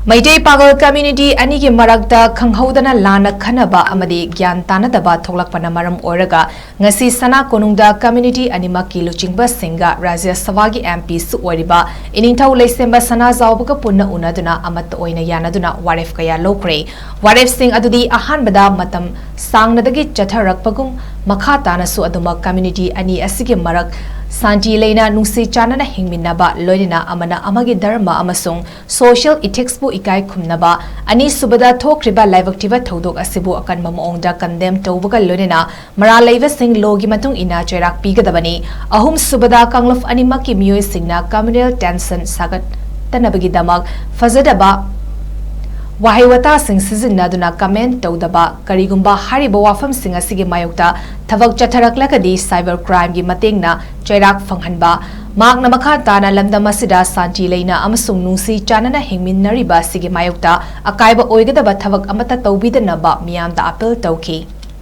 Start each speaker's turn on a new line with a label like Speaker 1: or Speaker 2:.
Speaker 1: Maitei Pagal community ani ki marakta khanghaudana lana khanaba amadi gyan tanadaba thoklakpana maram oiraga ngasi sana konungda community anima ki luchingba singa Rajya Sabhagi MP su oiriba Eningthou Leisemba Sanajaobaga Punna Unnaduna Amata Oina Yannaduna Warep kaya Loukhre Warep sing adudi ahanbada matam sangnadagi chatharakpagum makha tanasu aduma community ani asigi marak Santi Leina Nungsi Chanana Hingminaba Loidina Amana Amagi Dharma Amasung Social Ethics Bu Ikai Kumnaba Ani Subada Thokriba Live Activa Thodok Asibu Akan Mamongda Condemn Tobaga Loidina Mara Laiva Sing Logi Matung Ina Cherak Pigadabani Ahum Subada Kanglof Animaki Mui Singna Communal Tension Sagat Tanabagi Damag Fazadaba Wahaiwata sing Yannaduna comment Todaba Karigumba Hariba Wafam sing asigi mayokta Tavak Chataraklakadi cyber crime gi matingna Cherak Fanghanba Mak Namakha Tana Lamdamasida Santi Leina Amasung Nungsi Chanana Hingminnariba sigi mayokta Akaiba Oigadaba Tavak Amata Taubidanaba Miyamda Appeal Tauki